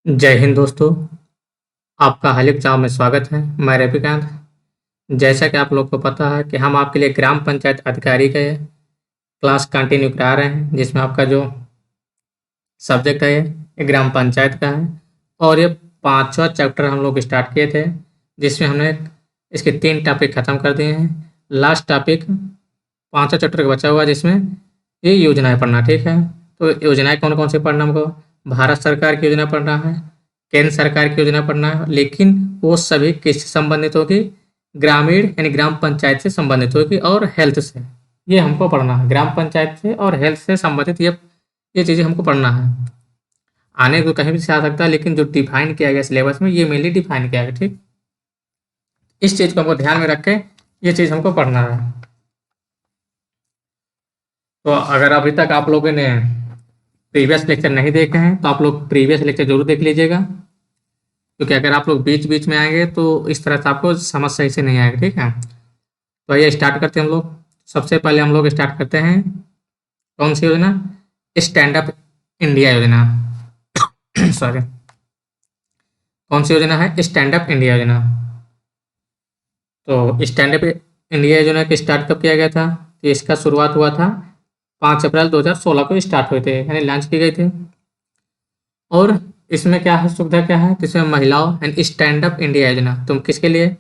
जय हिंद दोस्तों, आपका हाल एग्जाम में स्वागत है। मैं रविकांत। जैसा कि आप लोग को पता है कि हम आपके लिए ग्राम पंचायत अधिकारी के क्लास कंटिन्यू करा रहे हैं, जिसमें आपका जो सब्जेक्ट है ये ग्राम पंचायत का है। और ये पाँचवा चैप्टर हम लोग स्टार्ट किए थे, जिसमें हमने इसके 3 टॉपिक ख़त्म कर दिए हैं। लास्ट टॉपिक पाँचवा चैप्टर का बचा हुआ है, जिसमें ये योजनाएं पढ़ना। ठीक है, तो योजनाएं कौन कौन सी पढ़ना हमको? भारत सरकार की योजना पढ़ना है, केंद्र सरकार की योजना पढ़ना है, लेकिन वो सभी किससे संबंधित होगी? ग्रामीण यानी ग्राम पंचायत से संबंधित होगी और हेल्थ से। ये हमको पढ़ना है, ग्राम पंचायत से और हेल्थ से संबंधित ये चीज़ें हमको पढ़ना है। आने को कहीं भी से आ सकता है, लेकिन जो डिफाइन किया गया सिलेबस में, ये मेनली डिफाइन किया गया। ठीक, इस चीज़ को हमको ध्यान में रख के ये चीज़ हमको पढ़ना है। तो अगर अभी तक आप लोगों ने प्रीवियस लेक्चर नहीं देखे हैं तो आप लोग प्रीवियस लेक्चर जरूर देख लीजिएगा, क्योंकि अगर आप लोग बीच बीच में आएंगे तो इस तरह से आपको समझ सही से नहीं आएगा। ठीक है, तो आइए स्टार्ट करते हैं हम लोग। सबसे पहले हम लोग स्टार्ट करते हैं कौन सी योजना? स्टैंड अप इंडिया योजना। सॉरी, कौन सी योजना है? स्टैंड अप इंडिया योजना। तो स्टैंड अप इंडिया योजना के स्टार्ट कब किया गया था? तो इसका शुरुआत हुआ था 5 अप्रैल 2016 को स्टार्ट हुए थे, यानी लॉन्च की गई थी। और इसमें क्या है, सुविधा क्या है? तो इसमें महिलाओं एंड स्टैंड अप इंडिया योजना, तुम किसके लिए?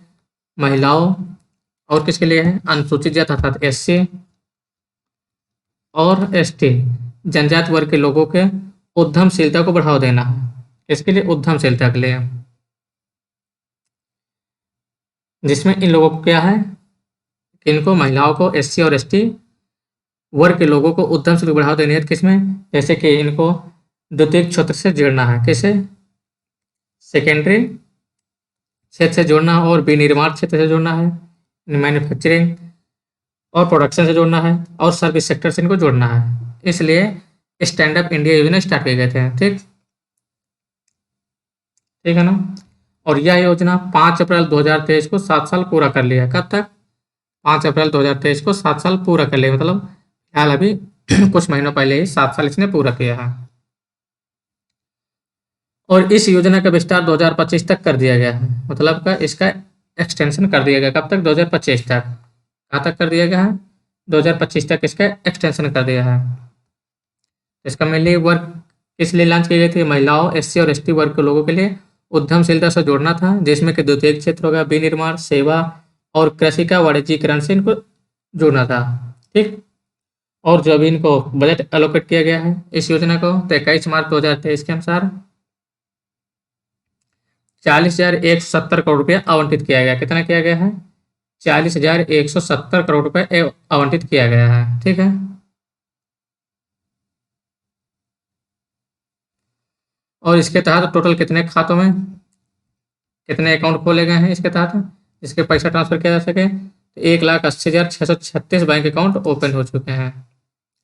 महिलाओं और किसके लिए है? अनुसूचित जाति अर्थात एससी और एसटी जनजाति वर्ग के लोगों के उद्यमशीलता को बढ़ावा देना है। इसके लिए उद्यमशीलता के लिए, जिसमें इन लोगों को क्या है, इनको महिलाओं को, एससी और एसटी वर्ग के लोगों को उद्यमशीलता को बढ़ावा देनी है। किसमें? जैसे कि इनको द्वितीयक क्षेत्र से जोड़ना है। किसे? सेकेंडरी क्षेत्र से जोड़ना है और विनिर्माण क्षेत्र से जोड़ना है, मैन्युफैक्चरिंग और प्रोडक्शन से जोड़ना है और सर्विस सेक्टर से इनको जोड़ना है। इसलिए स्टैंड अप इंडिया योजना स्टार्ट किए गए थे। ठीक, ठीक है ना। और यह योजना 5 अप्रैल 2023 को 7 साल पूरा कर लिया। कब तक? 5 अप्रैल 2023 को 7 साल पूरा कर लिया, मतलब फिलहाल अभी कुछ महीनों पहले ही 7 साल इसने पूरा किया है। और इस योजना का विस्तार 2025 तक कर दिया गया है, मतलब का इसका एक्सटेंशन कर दिया गया। कब तक? 2025 तक। कहाँ तक कर दिया गया है? 2025 तक इसका एक्सटेंशन कर दिया है। इसका मेनली वर्क किस लिए लॉन्च की गई थी? महिलाओं, एससी और एसटी वर्ग के लोगों के लिए उद्यमशीलता से जोड़ना था, जिसमें कि द्वितीयक क्षेत्र होगा, विनिर्माण, सेवा और कृषि का वाणिज्यीकरण से इनको जोड़ना था। ठीक, और जो अभी इनको बजट एलोकेट किया गया है इस योजना को, तो 21 मार्च 2023 के अनुसार 40,170 करोड़ रुपया आवंटित किया गया। कितना किया गया है? 40,170 करोड़ रुपये आवंटित किया गया है। ठीक है, और इसके तहत टोटल कितने खातों में, कितने अकाउंट खोले गए हैं इसके तहत, जिसके पैसा ट्रांसफर किया जा सके? तो 1,80,636 बैंक अकाउंट ओपन हो चुके हैं।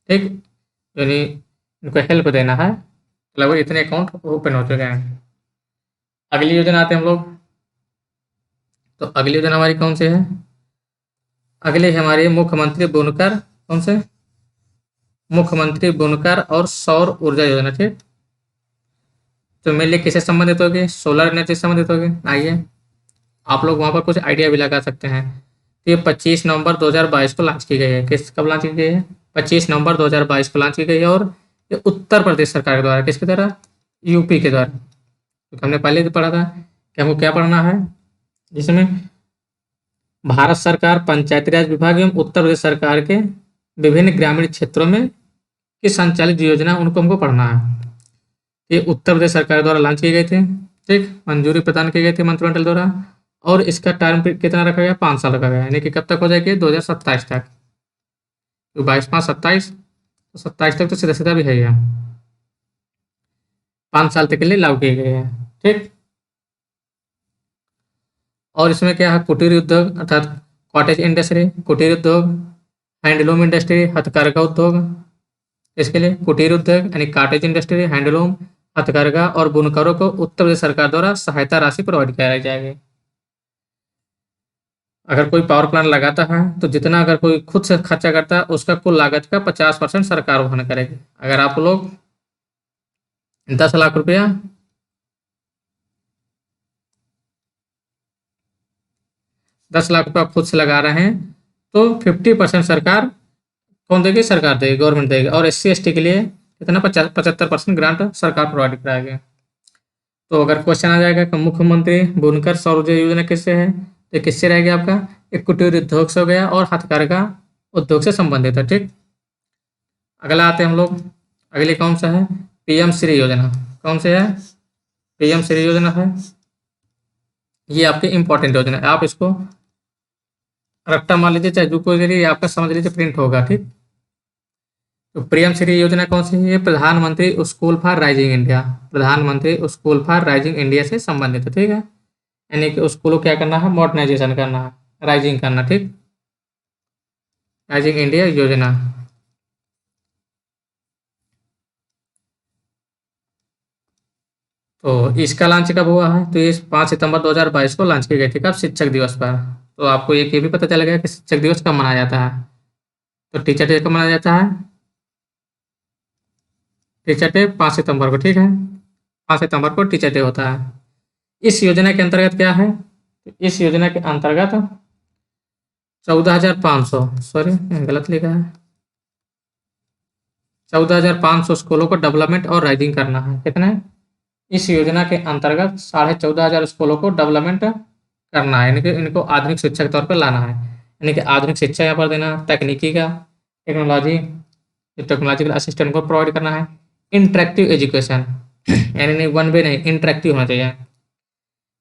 ठीक, यानी इनको हेल्प देना है, लगभग इतने अकाउंट ओपन हो चुके हैं। अगली योजना आते हैं हम लोग। तो अगली योजना हमारी कौन सी है? अगली है हमारी मुख्यमंत्री बुनकर, कौन से? मुख्यमंत्री बुनकर और सौर ऊर्जा योजना। ठीक, तो मेनली किससे संबंधित होगी? सोलर एनर्जी से संबंधित होगी। आइए आप लोग वहाँ पर कुछ आइडिया भी लगा सकते हैं। तो ये 25 नवंबर 2022 को लॉन्च की गई है। कब लॉन्च की गई है? 25 नवंबर 2022 को लॉन्च की गई है। और ये उत्तर प्रदेश सरकार के द्वारा, किसके द्वारा? यूपी के द्वारा। तो हमने पहले भी पढ़ा था कि हमको क्या पढ़ना है, जिसमें भारत सरकार, पंचायती राज विभाग एवं उत्तर प्रदेश सरकार के विभिन्न ग्रामीण क्षेत्रों में की संचालित योजना, उनको हमको पढ़ना है। ये उत्तर प्रदेश सरकार द्वारा लॉन्च की गई थी। ठीक, मंजूरी प्रदान की गई थी मंत्रिमंडल द्वारा। और इसका टाइम कितना रखा गया? 5 साल रखा गया, यानी कि कब तक हो जाएगी? 2027 तक। तो 22, 5, 27, तो 27 तक तो सीधा सीधा भी है ये, 5 साल तक के लिए लागू की गई है। ठीक, और इसमें क्या है? कुटीर उद्योग अर्थात कॉटेज इंडस्ट्री, कुटीर उद्योग, हैंडलूम इंडस्ट्री, हथकरघा उद्योग, इसके लिए कुटीर उद्योग यानी कॉटेज इंडस्ट्री, हैंडलूम, हथकरघा और बुनकरों को उत्तर प्रदेश सरकार द्वारा सहायता राशि प्रोवाइड कराई जाएगी। अगर कोई पावर प्लांट लगाता है तो जितना अगर कोई खुद से खर्चा करता है, उसका कुल लागत का 50% सरकार वहन करेगी। अगर आप लोग 10 लाख रुपया 10 लाख रुपये आप खुद से लगा रहे हैं तो 50% सरकार कौन देगी? सरकार देगी, गवर्नमेंट देगी। और SC ST के लिए कितना? 75% ग्रांट सरकार प्रोवाइड कराएगी। तो अगर क्वेश्चन आ जाएगा कि मुख्यमंत्री बुनकर सौर ऊर्जा योजना किससे है, तो किससे रहेगा? आपका एक कुटीर उद्योग से हो गया और हथकरघा उद्योग से संबंधित है। ठीक, अगला आते हैं हम लोग। अगली कौन सा है? PM श्री योजना। कौन से है? PM श्री योजना है। ये आपकी इंपॉर्टेंट योजना है, आप इसको रट्टा मान लीजिए चाहे जो कोई करिए, आपका समझ लीजिए प्रिंट होगा। ठीक, तो पीएम श्री योजना कौन सी है? प्रधानमंत्री स्कूल फॉर राइजिंग इंडिया। प्रधानमंत्री स्कूल फॉर राइजिंग इंडिया से संबंधित है। ठीक है, यानी कि उसको क्या करना है? मॉडर्नाइजेशन करना है, राइजिंग करना। ठीक, राइजिंग इंडिया योजना। तो इसका लॉन्च कब हुआ है? तो ये 5 सितंबर 2022 को लॉन्च की गई थी। कब? शिक्षक दिवस पर। तो आपको एक ये भी पता चल गया कि शिक्षक दिवस कब मनाया जाता है। तो टीचर डे कब मनाया जाता है? टीचर डे 5 सितंबर को। ठीक है, 5 सितंबर को टीचर डे होता है। इस योजना के अंतर्गत क्या है? तो इस योजना के अंतर्गत 14,500, सॉरी गलत लिखा है, 14,500 स्कूलों को डेवलपमेंट और राइजिंग करना है। कितने? इस योजना के अंतर्गत 14,500 स्कूलों को डेवलपमेंट करना है, यानी कि इनको आधुनिक शिक्षा के तौर पर लाना है। यानी कि आधुनिक शिक्षा यहाँ पर देना, तकनीकी का टेक्नोलॉजी, टेक्नोलॉजिकल असिस्टेंट को प्रोवाइड करना है। इंटरेक्टिव एजुकेशन, यानी नहीं वन वे नहीं, इंटरेक्टिव होना चाहिए।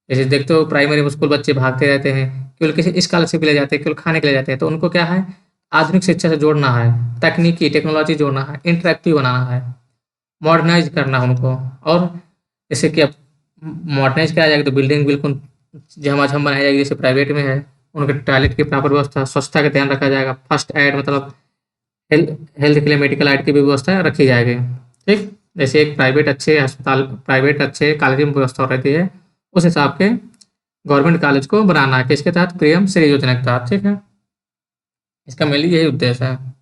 जैसे देखते हो प्राइमरी स्कूल बच्चे भागते रहते हैं, केवल किसी स्कॉलरशिप के लिए जाते हैं, केवल खाने के लिए जाते हैं। तो उनको क्या है? आधुनिक शिक्षा से जोड़ना है, तकनीकी टेक्नोलॉजी जोड़ना है, इंटरेक्टिव बनाना है, मॉडर्नाइज करना है उनको। और जैसे कि अब मॉडर्नाइज किया जाएगा तो बिल्डिंग बिल्कुल झमाझम बनाई जाएगी जैसे प्राइवेट में है। उनके टॉयलेट की प्रॉपर व्यवस्था, स्वच्छता का ध्यान रखा जाएगा। फर्स्ट एड मतलब हेल्थ हेल्थ के लिए मेडिकल एड की भी व्यवस्था रखी जाएगी। ठीक, जैसे एक प्राइवेट अच्छे अस्पताल, प्राइवेट अच्छे कॉलेज में व्यवस्था रहती है, उस हिसाब के गवर्नमेंट कॉलेज को बनाना है। किसके तहत? पीएम श्री योजना के तहत। ठीक है, इसका मेनली यही उद्देश्य है।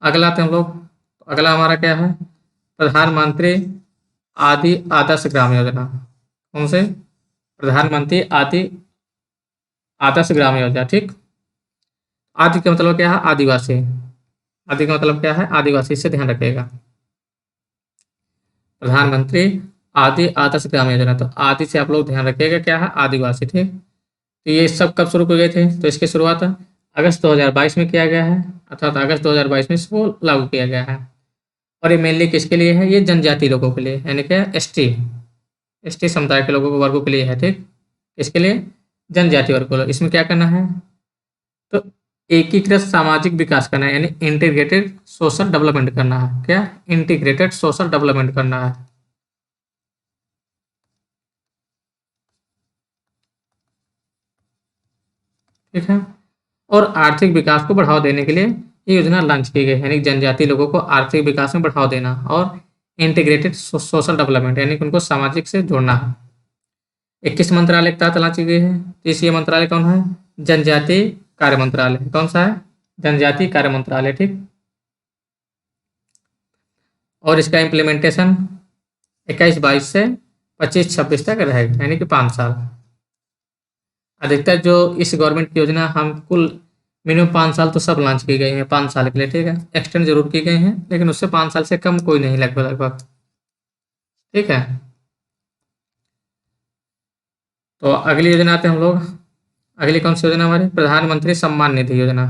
अगला आते हम लोग। अगला हमारा क्या है? प्रधानमंत्री आदि आदर्श ग्राम योजना। कौन से? प्रधानमंत्री आदि आदर्श ग्राम योजना। ठीक, आदि का मतलब क्या है? आदिवासी। आदि का मतलब क्या है? आदिवासी, से ध्यान रखिएगा। प्रधानमंत्री आदि आदर्श ग्राम योजना, तो आदि से आप लोग ध्यान रखिएगा क्या है? आदिवासी। ठीक, तो ये सब कब शुरू किए गए थे? तो इसकी शुरुआत अगस्त 2022 में किया गया है, अर्थात अगस्त 2022 में इसको लागू किया गया है। और ये मेनली किसके लिए है? ये जनजाति लोगों के लिए, यानी कि एसटी समुदाय के लोगों को, वर्गों के लिए है। ठीक, इसके लिए जनजाति वर्ग को। इसमें क्या करना है? तो एकीकृत सामाजिक विकास करना है, यानी इंटीग्रेटेड सोशल डेवलपमेंट करना है। क्या? इंटीग्रेटेड सोशल डेवलपमेंट करना है। ठीक है, और आर्थिक विकास को बढ़ावा देने के लिए ये योजना लॉन्च की गई है, यानी जनजाति लोगों को आर्थिक विकास में बढ़ावा देना। और इंटीग्रेटेड सोशल डेवलपमेंट, यानी कि उनको सामाजिक से जोड़ना है। 21 मंत्रालय के तहत लॉन्च की गई है। तो ये मंत्रालय कौन है? जनजाति कार्य मंत्रालय। कौन सा है? जनजाति कार्य मंत्रालय। ठीक, और इसका इम्प्लीमेंटेशन 21-22 से 25-26 तक रहेगा, यानी कि 5 साल। अधिकतर जो इस गवर्नमेंट की योजना हम कुल मिनिमम 5 साल तो सब लॉन्च की गई हैं 5 साल के लिए। ठीक है, एक्सटेंड जरूर की गई हैं, लेकिन उससे 5 साल से कम कोई नहीं, लगभग लगभग। ठीक है, तो अगली योजना आते हैं हम लोग। अगली कौन सी योजना हमारी? प्रधानमंत्री सम्मान निधि योजना।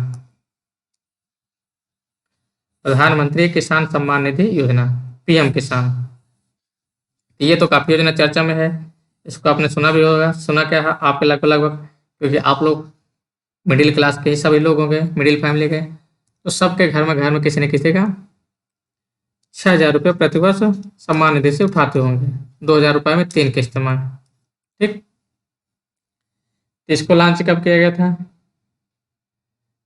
प्रधानमंत्री किसान सम्मान निधि योजना, PM किसान। ये तो काफी योजना चर्चा में है, इसको आपने सुना भी होगा। सुना क्या है आपके लगभग लगभग, क्योंकि आप लोग मिडिल क्लास के ही सभी लोग होंगे, मिडिल फैमिली के। तो सबके घर में किसी न किसी का 6,000 रुपये प्रतिवर्ष सम्मान निधि से उठाते होंगे, 2,000 रुपये में 3 किस्त में। ठीक, इसको लॉन्च कब किया गया था?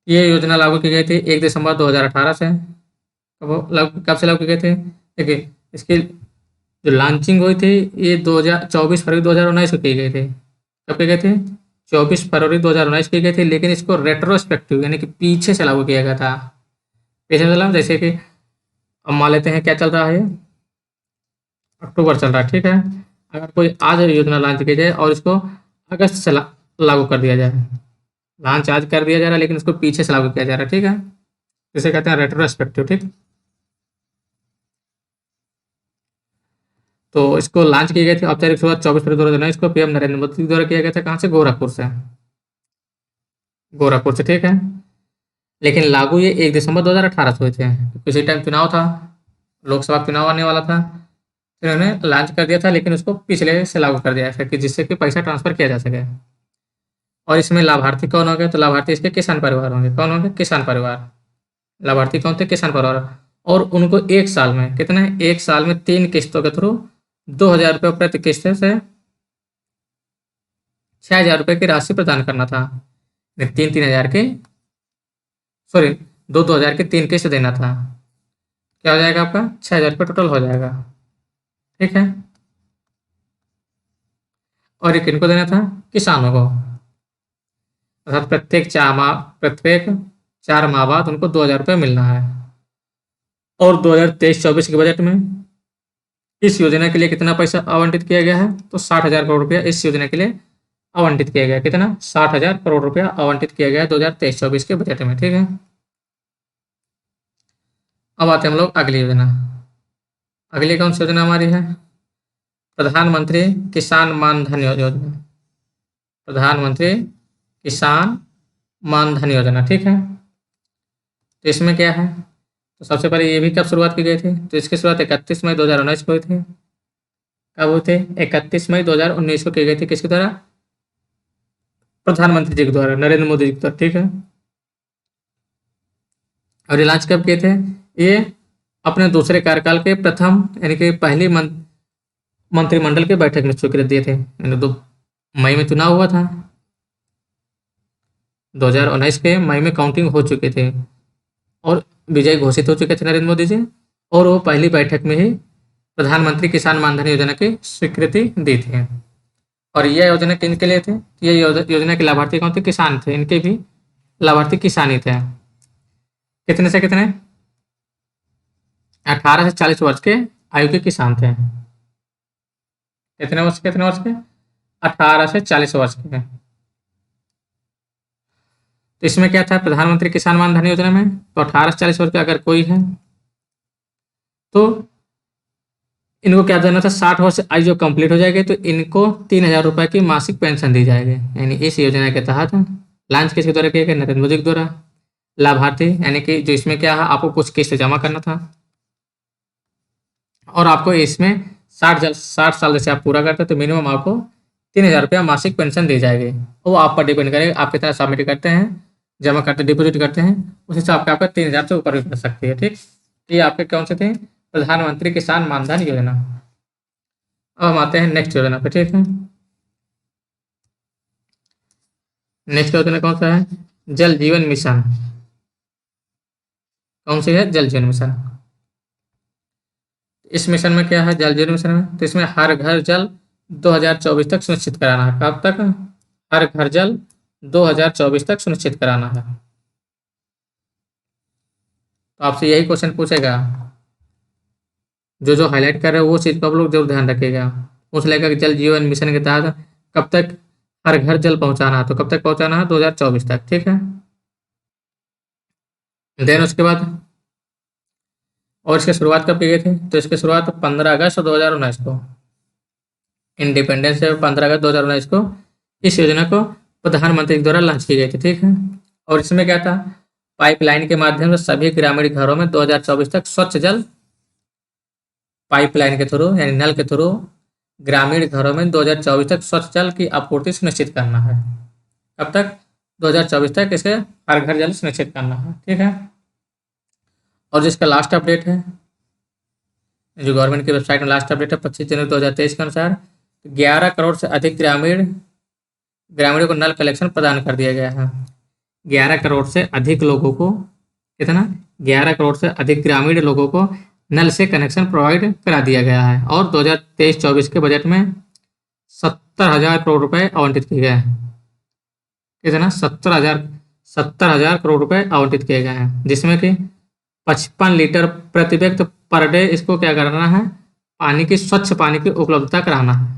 ये योजना लागू की गई थी 1 दिसंबर 2018 से। कब से लागू की गई थी? देखिए, इसकी जो लॉन्चिंग हुई थी ये 24 फरवरी 2019 को की गई थी। कब की गई थी? 24 फरवरी 2019 की गई थी, लेकिन इसको रेट्रोस्पेक्टिव, यानी कि पीछे से लागू किया गया था। पीछे मतलब जैसे कि अब मान लेते हैं क्या चल रहा है, अक्टूबर चल रहा है। ठीक है, अगर कोई आज योजना लॉन्च की जाए और इसको अगस्त से लागू कर दिया जाए, लॉन्च आज कर दिया जा रहा है लेकिन उसको पीछे से लागू किया जा रहा है, ठीक है। इसे कहते हैं रेट्रोस्पेक्टिव, ठीक। तो इसको लॉन्च किया गया था औपचारिक शुरुआत 24 फरवरी 2019 को पीएम नरेंद्र मोदी द्वारा किया गया था। कहाँ से? गोरखपुर से। गोरखपुर से, ठीक है। लेकिन लागू ये 1 दिसंबर 2018 से हुए थे। किसी टाइम चुनाव था, लोकसभा चुनाव आने वाला था, फिर उन्होंने लॉन्च कर दिया था लेकिन उसको पिछले से लागू कर दिया है कि जिससे कि पैसा ट्रांसफर किया जा सके। और इसमें लाभार्थी कौन होंगे? तो लाभार्थी इसके किसान परिवार होंगे। कौन होंगे? किसान परिवार। लाभार्थी कौन थे? किसान परिवार। और उनको एक साल में कितने? एक साल में 3 किस्तों के थ्रू 2,000 रुपये प्रति किस्त से 6,000 रुपये की राशि प्रदान करना था। 3-3 हज़ार के, सॉरी, 2-2 हज़ार की 3 किस्त देना था। क्या हो जाएगा आपका? 6,000 रुपये टोटल हो जाएगा, ठीक है। और ये किनको देना था? किसानों को। अर्थात प्रत्येक 4 माह बाद उनको 2,000 रुपये मिलना है। और 2023-24 के बजट में इस योजना के लिए कितना पैसा आवंटित किया गया है? तो 60,000 करोड़ रुपया इस योजना के लिए आवंटित किया गया। कितना? 60,000 करोड़ रुपया आवंटित किया गया है 2023-24 के बजट में, ठीक है। अब आते हैं हम लोग अगली योजना। अगली कौन सी योजना हमारी है? प्रधानमंत्री किसान मान धन योजना। प्रधानमंत्री किसान मान धन योजना, ठीक है। तो इसमें क्या है? तो सबसे पहले ये भी कब शुरुआत की गई थी? तो इसकी शुरुआत 31 मई 2019 को हुई थी। कब हुई थी? 31 मई 2019 को की गई थी। किसके द्वारा? प्रधानमंत्री जी के द्वारा, नरेंद्र मोदी जी के द्वारा, ठीक है। और ये लॉन्च कब किए थे? ये अपने दूसरे कार्यकाल के प्रथम यानी कि पहली मंत्रिमंडल की बैठक में स्वीकृत दिए थे। यानी 2 मई में चुनाव हुआ था, 2019 के मई में काउंटिंग हो चुकी थी और विजय घोषित हो चुके थे नरेंद्र मोदी जी। और वो पहली बैठक में ही प्रधानमंत्री किसान मानधन योजना की स्वीकृति दी थी। और यह योजना किन के लिए थे? ये योजना के लाभार्थी कौन थे? किसान थे। इनके भी लाभार्थी किसान ही थे। कितने से कितने? 18 से 40 वर्ष के आयु के किसान थे। कितने वर्ष के? 18 से 40 वर्ष के। तो इसमें क्या था प्रधानमंत्री किसान मान धन योजना में? तो 18 से 40 वर्ष का अगर कोई है तो इनको क्या देना था? 60 वर्ष आयु जो कंप्लीट हो जाएगी तो इनको 3,000 रुपये की मासिक पेंशन दी जाएगी। यानी इस योजना के तहत लॉन्च किसके द्वारा किया गया? नरेंद्र मोदी के द्वारा। लाभार्थी यानी कि जो इसमें क्या है, आपको कुछ किस्त जमा करना था और आपको इसमें 60 साल जैसे आप पूरा करते हैं तो मिनिमम आपको 3,000 रुपया मासिक पेंशन दी जाएगी। वो आप पर डिपेंड करेगा आप कितना सबमिट करते हैं, जमा करते डिपॉजिट करते हैं, उस हिसाब से आपका 3,000 से ऊपर भी कर सकती है, ठीक। ये आपके कौन से थे? प्रधानमंत्री किसान मानधन योजना। अब हम आते हैं नेक्स्ट योजना पे, ठीक है। नेक्स्ट योजना कौन सा है? जल जीवन मिशन। कौन सी है? जल जीवन मिशन। इस मिशन में क्या है? जल जीवन मिशन में तो इसमें हर घर जल 2024 तक सुनिश्चित कराना है। कब तक? हर घर जल 2024 तक सुनिश्चित कराना है। तो आपसे यही क्वेश्चन पूछेगा, जो हाईलाइट कर रहे हो वो चीज़ को आप लोग जरूर ध्यान रखिएगा। पूछ लेगा कि जल जीवन मिशन के तहत कब तक हर घर जल पहुंचाना है, तो कब तक पहुंचाना है? 2024 तक, ठीक है। देन उसके बाद और इसकी शुरुआत कब की गई थी? तो इसकी शुरुआत 15 अगस्त 2019 को, इंडिपेंडेंस डे 15 अगस्त 2019 को इस योजना को प्रधानमंत्री द्वारा लॉन्च की गई थी, ठीक है। और इसमें क्या था? पाइपलाइन के माध्यम से सभी ग्रामीण घरों में 2024 तक स्वच्छ जल, पाइपलाइन के थ्रू यानी नल के थ्रू ग्रामीण घरों में 2024 तक स्वच्छ जल की आपूर्ति सुनिश्चित करना है। कब तक? 2024 तक इसे हर घर जल सुनिश्चित करना है, ठीक है। और जिसका लास्ट अपडेट है, जो गवर्नमेंट की वेबसाइट में लास्ट अपडेट है 25 जनवरी 2023 के अनुसार 11 करोड़ से अधिक ग्रामीणों को नल कलेक्शन प्रदान कर दिया गया है। 11 करोड़ से अधिक लोगों को, कितना? 11 करोड़ से अधिक ग्रामीण लोगों को नल से कनेक्शन प्रोवाइड करा दिया गया है। और 2023-24 के बजट में 70,000 करोड़ रुपए आवंटित किए गए हैं। कितना? 70,000 करोड़ रुपए आवंटित किए गए हैं, जिसमें कि 55 लीटर प्रति व्यक्ति पर डे इसको क्या करना है? पानी की, स्वच्छ पानी की उपलब्धता कराना है।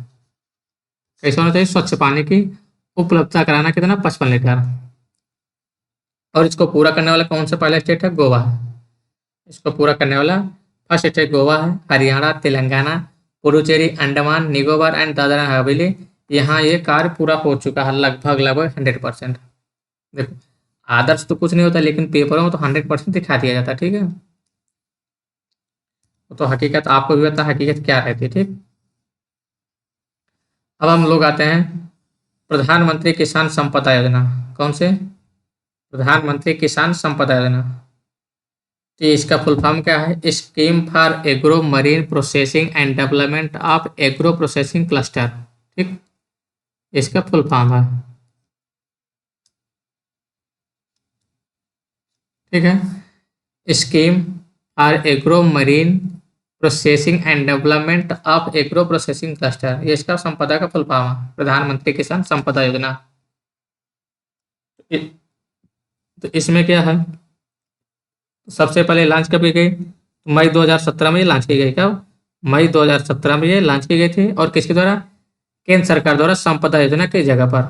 कैसे होना चाहिए? स्वच्छ पानी की उपलब्धता कराना। कितना? 55 लीटर। और इसको पूरा करने वाला कौन सा पहला स्टेट है? गोवा है। इसको पूरा करने वाला फर्स्ट स्टेट गोवा है। हरियाणा, तेलंगाना, पुडुचेरी, अंडमान निकोबार एंड दादरा एंड हवेली, यहाँ ये कार्य पूरा हो चुका है लगभग लगभग 100%। देखो, आदर्श तो कुछ नहीं होता, लेकिन पेपरों में तो 100% दिखा दिया जाता है, ठीक है। तो हकीकत आपको भी पता है हकीकत क्या रहती है, ठीक। अब हम लोग आते हैं प्रधानमंत्री किसान संपदा योजना। कौन से? प्रधानमंत्री किसान संपदा योजना। तो इसका फुल फॉर्म क्या है? Scheme for agro marine processing and development of agro processing cluster, ठीक। इसका फुल फॉर्म है, ठीक है। Scheme for agro marine processing and development of agro processing cluster, ये इसका संपदा का फुल फॉर्म है, प्रधानमंत्री किसान संपदा योजना। इ- तो इसमें क्या है? सबसे पहले लॉन्च कब की गई? मई 2017 में ये लॉन्च की गई। कब? मई 2017 में ये लॉन्च की गई थी। और किसके द्वारा? केंद्र सरकार द्वारा संपदा योजना की जगह पर।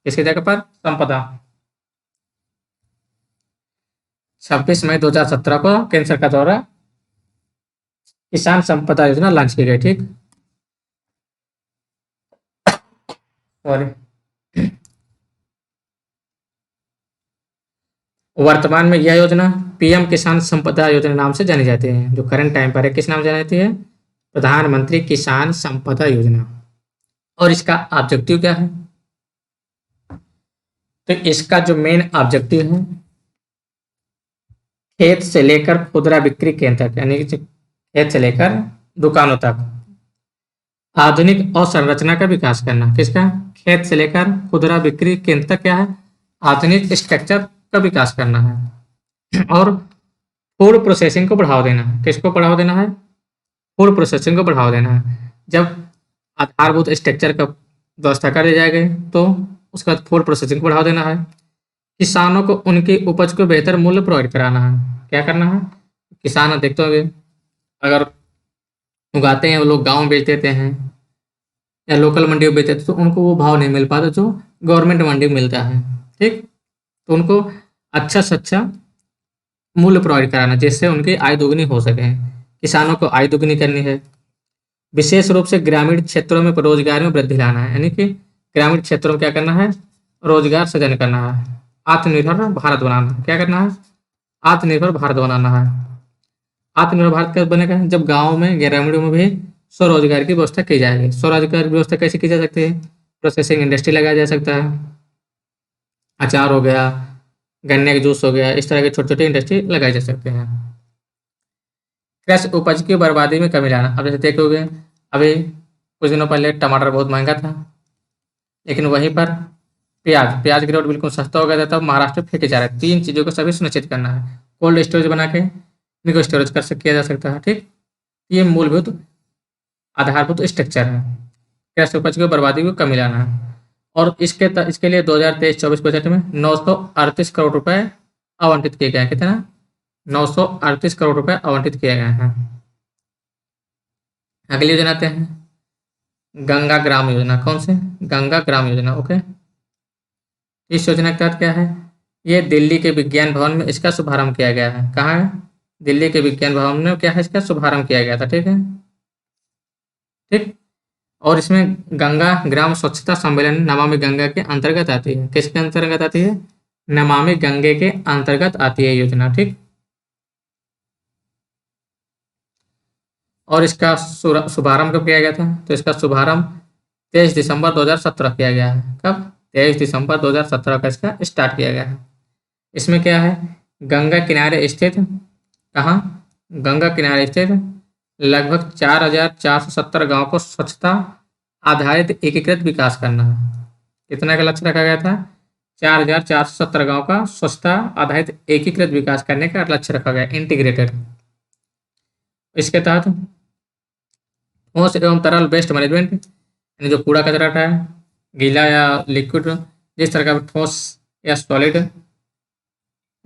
किसकी जगह पर? संपदा। 26 मई 2017 को केंद्र सरकार द्वारा किसान संपदा योजना लॉन्च की गई, ठीक। सॉरी। वर्तमान में यह योजना पीएम किसान संपदा योजना नाम से जानी जाती है। जो करंट टाइम पर है, किस नाम से जानी जाती है? प्रधानमंत्री किसान संपदा योजना। और इसका ऑब्जेक्टिव क्या है? तो इसका जो मेन ऑब्जेक्टिव है, खेत से लेकर खुदरा बिक्री केंद्र तक, यानी कि खेत से लेकर दुकानों तक आधुनिक अवसंरचना का विकास करना। किसका? खेत से लेकर खुदरा बिक्री केंद्र तक क्या है? आधुनिक स्ट्रक्चर का विकास करना है। और फूड प्रोसेसिंग को बढ़ावा देना है। किसको बढ़ावा देना है? फूड प्रोसेसिंग को बढ़ावा देना है। जब आधारभूत स्ट्रक्चर का व्यवस्था कर दी जाएगी तो उसके बाद फूड प्रोसेसिंग को बढ़ावा देना है। किसानों को उनकी उपज को बेहतर मूल्य प्रोवाइड कराना है। क्या करना है? किसान देखते होंगे, अगर उगाते हैं वो लोग गाँव में बेच देते हैं या लोकल मंडी में बेच देते हैं, तो उनको वो भाव नहीं मिल पाता जो गवर्नमेंट मंडी में मिलता है, ठीक। तो उनको अच्छा से अच्छा मूल्य प्रोवाइड कराना, जिससे उनकी आय दोगुनी हो सके। किसानों को आय दोगुनी करनी है। विशेष रूप से ग्रामीण क्षेत्रों में रोजगार में वृद्धि लाना है, यानी कि ग्रामीण क्षेत्रों में क्या करना है? रोजगार सृजन करना है। आत्मनिर्भर भारत बनाना है। क्या करना है? आत्मनिर्भर भारत बनाना है। आत्मनिर्भर भारत कब बनेगा? जब गाँव में ग्रामीणों में भी स्वरोजगार की व्यवस्था की जाएगी। स्वरोजगार की व्यवस्था कैसे की जा सकती है? प्रोसेसिंग इंडस्ट्री लगाया जा सकता है, अचार हो गया, गन्ने का जूस हो गया, इस तरह के छोटे छोटे इंडस्ट्री लगाए जा सकते हैं। कृषि उपज की बर्बादी में कमी लाना। अब जैसे देखोगे, अभी कुछ दिनों पहले टमाटर बहुत महंगा था, लेकिन वहीं पर प्याज प्याज की रेट बिल्कुल सस्ता हो गया था, तब महाराष्ट्र में फेंके जा रहे हैं। 3 चीज़ों को सभी सुनिश्चित करना है। कोल्ड स्टोरेज बना के इनको स्टोरेज किया जा सकता है, ठीक। ये मूलभूत आधारभूत स्ट्रक्चर है। कृषि उपज की बर्बादी को कमी लाना है। और इसके लिए 2023-24 बजट में 938 करोड़ रुपए आवंटित किए गए हैं। कितना? 938 करोड़ रुपए आवंटित किए गए हैं। अगली योजना आते हैं गंगा ग्राम योजना। कौन से? गंगा ग्राम योजना, ओके। इस योजना के तहत क्या है? ये दिल्ली के विज्ञान भवन में इसका शुभारंभ किया गया है। कहाँ है? दिल्ली के विज्ञान भवन में क्या है? इसका शुभारंभ किया गया था, ठीक है, ठीक। और इसमें गंगा ग्राम स्वच्छता सम्मेलन नमामि गंगा के अंतर्गत आती है। किसके अंतर्गत आती है? नमामि गंगे के अंतर्गत आती है योजना, ठीक। और इसका शुभारंभ कब किया गया था? तो इसका शुभारंभ 23 दिसंबर 2017 किया गया है। कब? 23 दिसंबर 2017 का इसका स्टार्ट किया गया है। इसमें क्या है? गंगा किनारे स्थित, कहाँ? गंगा किनारे स्थित लगभग 4,470 गाँव को स्वच्छता आधारित एकीकृत विकास करना है। कितना का लक्ष्य रखा गया था? 4,470 गाँव का स्वच्छता आधारित एकीकृत विकास करने का लक्ष्य रखा गया, इंटीग्रेटेड। इसके तहत ठोस एवं तरल वेस्ट मैनेजमेंट, यानी जो कूड़ा कचरा है, गीला या लिक्विड, जिस तरह का ठोस या सॉलिड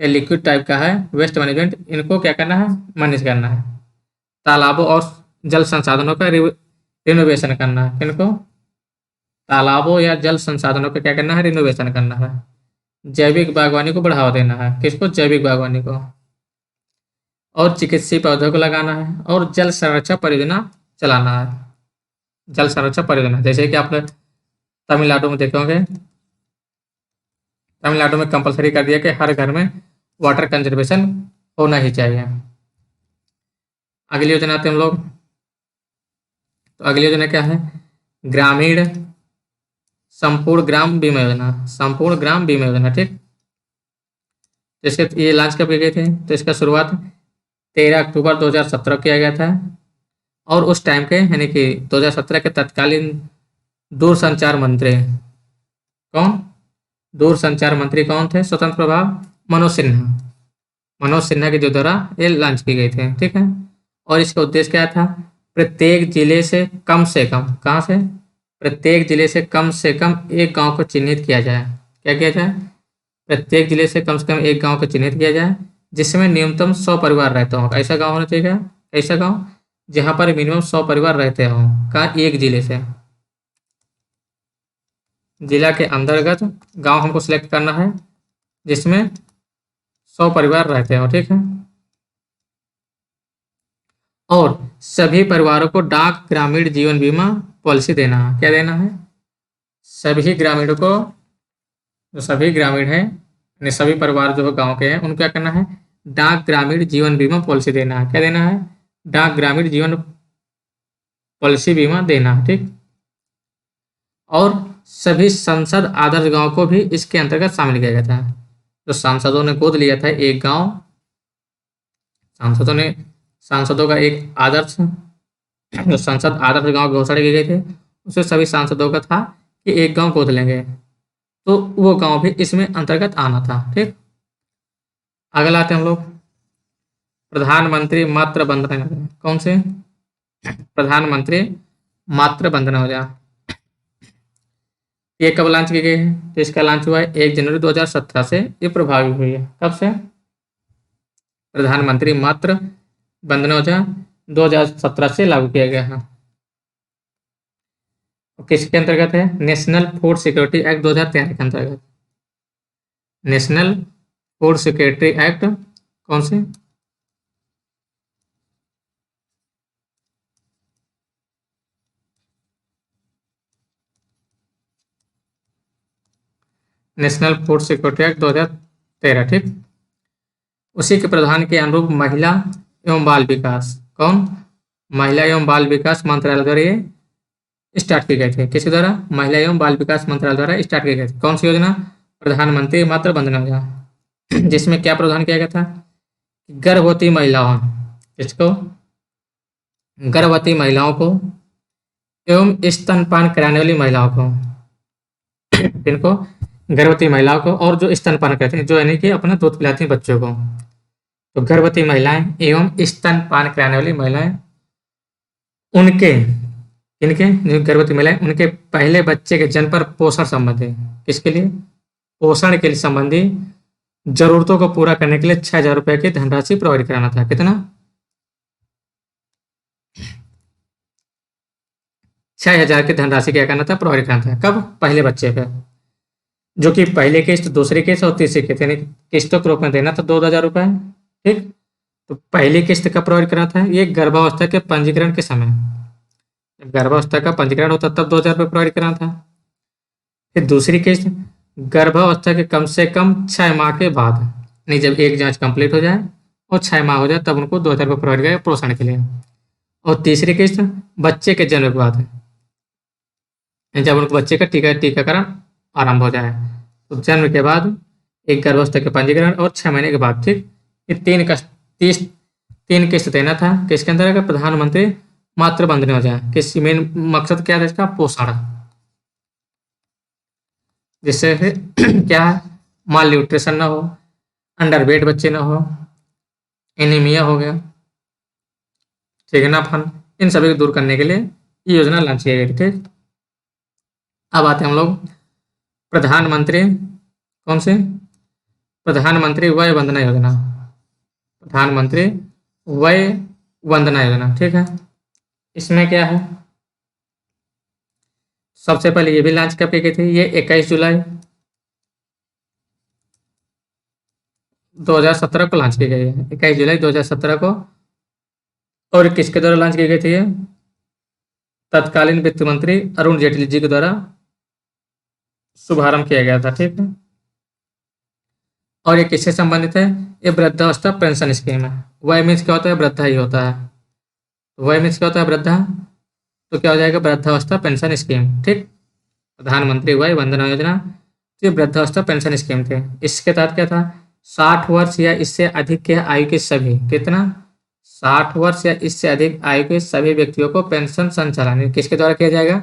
या लिक्विड टाइप का है, वेस्ट मैनेजमेंट, इनको क्या करना है? मैनेज करना है। तालाबों और जल संसाधनों का रिनोवेशन करना है। किनको? तालाबों या जल संसाधनों का क्या करना है? रिनोवेशन करना है। जैविक बागवानी को बढ़ावा देना है, किसको? जैविक बागवानी को। और चिकित्सीय पौधों को लगाना है, और जल संरक्षण परियोजना चलाना है। जल संरक्षण परियोजना, जैसे कि आपने तमिलनाडु में देखे होंगे, तमिलनाडु में कंपलसरी कर दिया कि हर घर में वाटर कंजर्वेशन होना ही चाहिए। अगली योजना आते हैं हम लोग। तो अगली योजना क्या है? ग्रामीण संपूर्ण ग्राम बीमा योजना। संपूर्ण ग्राम बीमा योजना, ठीक। जैसे ये लॉन्च कब किए गए थे? तो इसका शुरुआत 13 अक्टूबर 2017 किया गया था। और उस टाइम के यानी कि 2017 के तत्कालीन दूरसंचार मंत्री कौन? दूरसंचार मंत्री कौन थे? स्वतंत्र प्रभार मनोज सिन्हा। मनोज सिन्हा के जो द्वारा ये लॉन्च की गई थी, ठीक है। और इसका उद्देश्य क्या था? प्रत्येक जिले से कम, कहाँ से? प्रत्येक जिले से कम एक गांव को चिन्हित किया जाए। क्या किया जाए? प्रत्येक जिले से कम एक गांव को चिन्हित किया जाए जिसमें न्यूनतम 100 परिवार रहते हों। ऐसा गांव होना चाहिए। ऐसा गांव जहां पर मिनिमम 100 परिवार रहते हों, का एक जिले से। जिला के अंतर्गत गांव हमको सिलेक्ट करना है जिसमें 100 परिवार रहते हो, ठीक है। और सभी परिवारों को डाक ग्रामीण जीवन बीमा पॉलिसी देना है। क्या देना है? सभी ग्रामीणों को, जो सभी ग्रामीण हैं यानी सभी परिवार जो गांव के हैं, उनको क्या करना है? डाक ग्रामीण जीवन बीमा पॉलिसी देना है। क्या देना है? डाक ग्रामीण जीवन पॉलिसी बीमा देना है, ठीक। और सभी सांसद आदर्श गांव को भी इसके अंतर्गत शामिल किया गया था। जो सांसदों ने गोद लिया था एक गांव, सांसदों का एक आदर्श, जो संसद आदर्श गांव घोषणा किए गए थे, उससे सभी सांसदों का था कि एक गांव गोद लेंगे, तो वो गांव भी इसमें अंतर्गत आना था, ठीक। अगला आते हैं हम लोग प्रधानमंत्री मातृ वंदना योजना। कौन से? प्रधानमंत्री मातृ वंदना योजना। ये कब लॉन्च की गई है? तो इसका लॉन्च हुआ है 1 जनवरी 2017 से। ये प्रभावी हुई है। कब से? प्रधानमंत्री मातृ वंदना योजना 2017 से लागू किया गया है। किसके अंतर्गत है? नेशनल फूड सिक्योरिटी एक्ट 2013 के अंतर्गत। नेशनल फूड सिक्योरिटी एक्ट कौन से? नेशनल फूड सिक्योरिटी एक्ट 2013, ठीक। उसी के प्रावधान के अनुरूप महिला एवं बाल विकास, कौन? महिला एवं बाल विकास मंत्रालय द्वारा ये स्टार्ट की गई थी। किसके द्वारा? महिला एवं बाल विकास मंत्रालय द्वारा स्टार्ट की गई थी। कौन सी योजना? प्रधानमंत्री मातृ वंदना योजना, जिसमें क्या प्रावधान किया गया था? गर्भवती महिलाओं, किसको? गर्भवती महिलाओं को एवं स्तनपान कराने वाली महिलाओं को, किनको? गर्भवती महिलाओं को, और जो स्तनपान करते हैं, जो यानी कि अपना दूध पिलाती हैं बच्चों को, तो गर्भवती महिलाएं एवं स्तनपान कराने वाली महिलाएं, उनके, इनके जो गर्भवती महिलाएं, उनके पहले बच्चे के जन्म पर पोषण संबंधी, किसके लिए? पोषण के लिए संबंधी जरूरतों को पूरा करने के लिए 6,000 रुपए की धनराशि प्रोवाइड कराना था। कितना? 6,000 की धनराशि क्या करना था? प्रोवाइड करना था। कब? पहले बच्चे पे, जो कि पहले किस्त, दूसरी किस्त और तीसरी किस्त, यानी किस्तों के रूप में देना था 2,000 रुपए, ठीक। तो पहली किस्त का प्रोवाइड करना था ये गर्भावस्था के पंजीकरण के समय। जब गर्भावस्था का पंजीकरण होता तब 2,000 रुपये प्रोवाइड करना था। फिर दूसरी किस्त गर्भावस्था के कम से कम 6 माह के बाद, नहीं, जब एक जांच कंप्लीट हो जाए और 6 माह हो जाए तब उनको 2,000 रुपये प्रोवाइड करेगा पोषण के लिए। और तीसरी किस्त बच्चे के जन्म के बाद, जब उनको बच्चे का टीकाकरण आरंभ हो जाए, तो जन्म के बाद एक गर्भावस्था के पंजीकरण और 6 महीने के बाद, ठीक। ये तीन किस्त देना था। किसके अंदर? प्रधानमंत्री मातृ वंदना योजना। किस मेन मकसद क्या था इसका? पोषण, जिससे क्या है? माल न्यूट्रिशन ना हो, अंडरवेट बच्चे ना हो, एनीमिया हो गया, चिकनापन, इन सभी को दूर करने के लिए ये योजना लॉन्च की गई थी। अब आते हैं हम लोग प्रधानमंत्री, कौन से? प्रधानमंत्री वय वंदना योजना। प्रधानमंत्री वय वंदना योजना, ठीक है। इसमें क्या है? सबसे पहले ये भी लॉन्च कब की गई थी? ये 21 जुलाई 2017 को लॉन्च की गई है, 21 जुलाई 2017 को। और किसके द्वारा लॉन्च की गई थी ये? तत्कालीन वित्त मंत्री अरुण जेटली जी के द्वारा शुभारंभ किया गया था, ठीक है। और ये किससे संबंधित है? ये वृद्धावस्था पेंशन स्कीम है। वाई मीन्स क्या होता है? वृद्धा ही होता है। वाई मीन्स क्या होता है? वृद्धा। तो क्या हो जाएगा? वृद्धावस्था पेंशन स्कीम, ठीक। प्रधानमंत्री वय वंदना योजना, तो ये वृद्धावस्था पेंशन स्कीम थे। इसके तहत क्या था? 60 वर्ष या इससे अधिक के आयु के सभी, कितना? 60 वर्ष या इससे अधिक आयु के सभी व्यक्तियों को पेंशन संचालन किसके द्वारा किया जाएगा?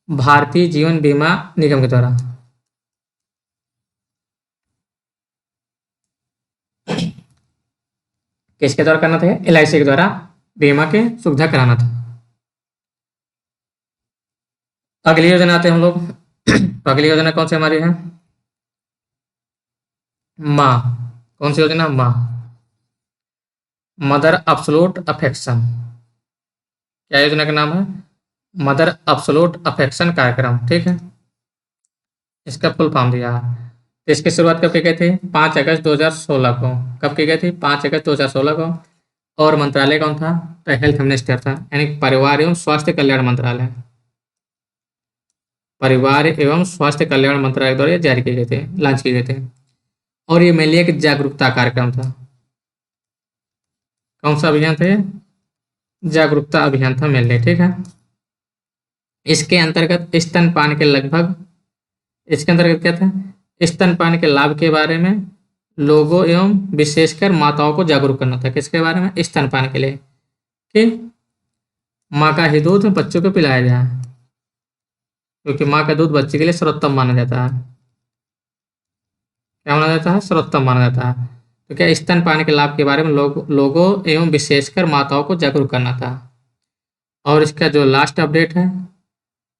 भारतीय जीवन बीमा निगम के द्वारा। किसके द्वारा करना था? LIC के द्वारा बीमा के सुविधा कराना था। अगली योजना आते हैं हम लोग। तो अगली योजना कौन सी हमारी है? माँ। कौन सी योजना? माँ, मदर एब्सोल्यूट अफेक्शन। क्या योजना का नाम है? मदर एब्सोल्यूट अफेक्शन कार्यक्रम, ठीक है। इसका फुल फॉर्म दिया है। तो इसकी शुरुआत कब की गई थी? 5 अगस्त 2016 को। कब की गई थी? 5 अगस्त 2016 को। और मंत्रालय कौन था? तो हेल्थ मिनिस्टर था, यानी परिवार एवं स्वास्थ्य कल्याण मंत्रालय। परिवार एवं स्वास्थ्य कल्याण मंत्रालय द्वारा जारी किए गए थे, लॉन्च किए गए थे। और ये मेनली एक जागरूकता कार्यक्रम था। कौन सा अभियान था ये? जागरूकता अभियान था मेनली, ठीक है। इसके अंतर्गत स्तनपान के लगभग, इसके अंतर्गत क्या था? स्तनपान के लाभ के बारे में लोगों एवं विशेषकर माताओं को जागरूक करना था। किसके बारे में? स्तनपान के लिए, कि माँ का ही दूध बच्चों को पिलाया जाए, क्योंकि माँ का दूध बच्चे के लिए सर्वोत्तम माना जाता है। क्या माना जाता है? सर्वोत्तम माना जाता है। तो क्या स्तनपान के लाभ के बारे में लोगों एवं विशेषकर माताओं को जागरूक करना था। और इसका जो लास्ट अपडेट है,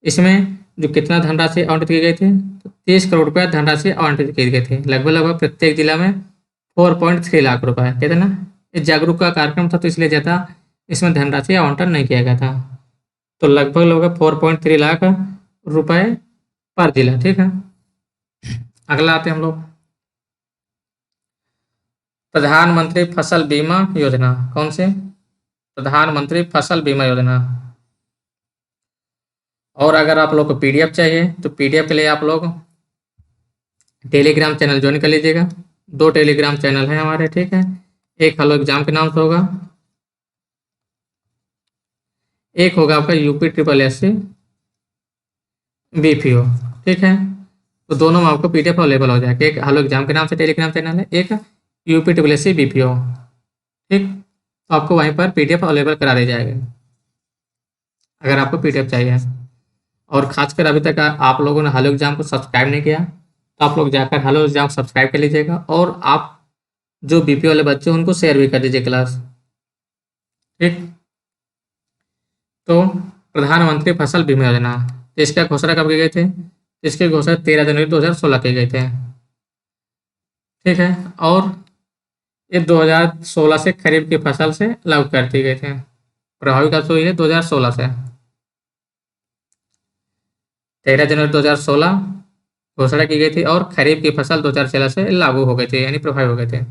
इसमें जो कितना धनराशि आवंटित की गई थी? तो 30 करोड़ रुपया धनराशि आवंटित की गई थी। लगभग प्रत्येक जिला में 4.3 लाख रुपए, कितना? इस जागरूक का कार्यक्रम था, तो इसलिए ज़्यादा इसमें धनराशि आवंटन नहीं किया गया था। तो लगभग 4.3 लाख रुपए पर जिला, ठीक है। अगला आते हैं हम लोग, प्रधानमंत्री फसल बीमा योजना। कौन से? प्रधानमंत्री फसल बीमा योजना। और अगर आप लोग को PDF चाहिए तो PDF के लिए आप लोग टेलीग्राम चैनल ज्वाइन कर लीजिएगा। 2 टेलीग्राम चैनल हैं हमारे, ठीक है। एक हेलो एग्जाम के नाम से होगा, एक होगा आपका UP SSC BPO, ठीक है। तो दोनों में आपको PDF अवेलेबल हो जाएगा। एक हेलो एग्जाम के नाम से टेलीग्राम चैनल है, एक UP SSC BPO, ठीक। तो आपको वहीं पर PDF अवेलेबल करा दी जाएगा अगर आपको PDF चाहिए। और खासकर अभी तक आप लोगों ने हेलो एग्जाम को सब्सक्राइब नहीं किया, तो आप लोग जाकर हेलो एग्जाम सब्सक्राइब कर लीजिएगा। और आप जो BPO वाले बच्चे हैं उनको शेयर भी कर दीजिए क्लास, ठीक। तो प्रधानमंत्री फसल बीमा योजना, तो इसका घोषणा कब की गई थी? इसकी घोषणा 13 जनवरी 2016 की गई थी, ठीक है। और ये 2016 से खरीफ की फसल से लागू कर दी गई थी। प्रभावी कब से हुई है? 2016 से। 13 जनवरी 2016 घोषणा की गई थी और खरीफ की फसल 2016 से लागू हो गए थे, यानी प्रभावी हो गए थे।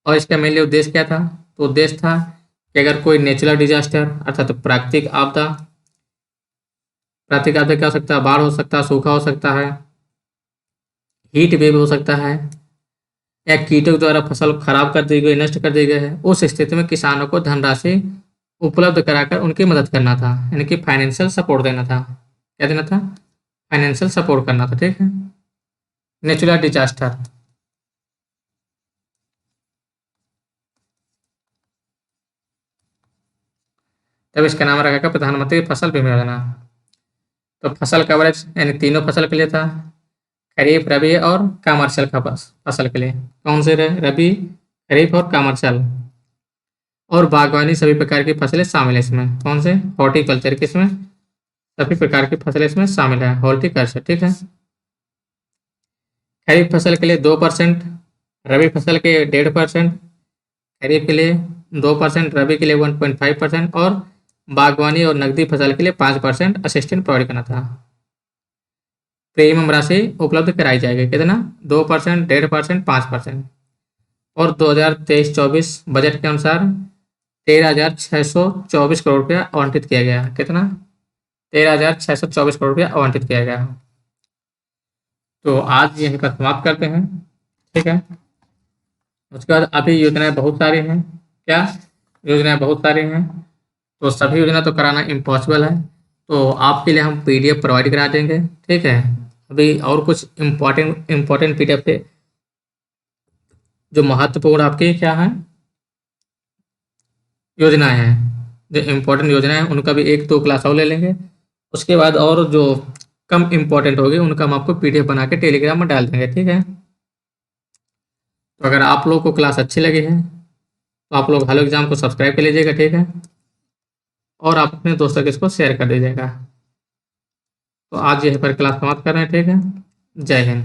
और इसका मेनली उद्देश्य क्या था? तो उद्देश्य था कि अगर कोई नेचुरल डिजास्टर अर्थात प्राकृतिक आपदा, प्राकृतिक आपदा क्या हो सकता है? बाढ़ हो सकता है, सूखा हो सकता है, हीट वेव हो सकता है, या कीटों द्वारा फसल खराब कर दी गई, नष्ट कर दी गई है, उस स्थिति में किसानों को धनराशि उपलब्ध कराकर उनकी मदद करना था, यानी कि फाइनेंशियल सपोर्ट देना था। क्या देना था? फाइनेंशियल सपोर्ट करना था, ठीक है। नेचुरल डिजास्टर, तब इसका नाम रखा गया प्रधानमंत्री फसल बीमा योजना। तो फसल कवरेज यानी तीनों फसल के लिए था, खरीफ, रबी और कमर्शियल फसल के लिए। कौन से रबी, खरीफ और कमर्शियल। और बागवानी सभी प्रकार की फसलें शामिल है इसमें। कौन से? हॉर्टिकल्चर, किसमें? सभी प्रकार की फसलें इसमें शामिल है, हॉर्टिकल्चर, ठीक है। खरीफ फसल के लिए 2%, रबी फसल के 1.5%, खरीफ के लिए 2%, रबी के लिए 1.5% और बागवानी और नकदी फसल के लिए 5% असिस्टेंट प्रोवाइड करना था। प्रीमियम राशि उपलब्ध कराई जाएगी, कितना? 2%, 1.5%, 5%। और 2023-24 बजट के अनुसार 13,624 करोड़ रुपया आवंटित किया गया। कितना? 13,624 करोड़ रुपया आवंटित किया गया। तो आज यहीं पर समाप्त करते हैं। ठीक है। उसके बाद अभी योजनाएं बहुत सारी हैं। क्या? योजनाएं बहुत सारी हैं, तो सभी योजना तो कराना इम्पॉसिबल है। तो आपके लिए हम पीडीएफ प्रोवाइड करा देंगे। ठीक है। अभी और कुछ इम्पोर्टेंट पीडीएफ है जो महत्वपूर्ण आपकी क्या है, योजनाएं हैं, जो इम्पोर्टेंट योजनाएं हैं उनका भी 1-2 क्लास और ले लेंगे। उसके बाद और जो कम इम्पोर्टेंट होगी उनका हम आपको पीडीएफ बना के टेलीग्राम में डाल देंगे। ठीक है। तो अगर आप लोग को क्लास अच्छी लगी है तो आप लोग हेलो एग्जाम को सब्सक्राइब कर लीजिएगा। ठीक है। और आप अपने दोस्तों के इसको शेयर कर दीजिएगा। तो आज यहीं पर क्लास समाप्त कर रहे हैं। ठीक है। जय हिंद।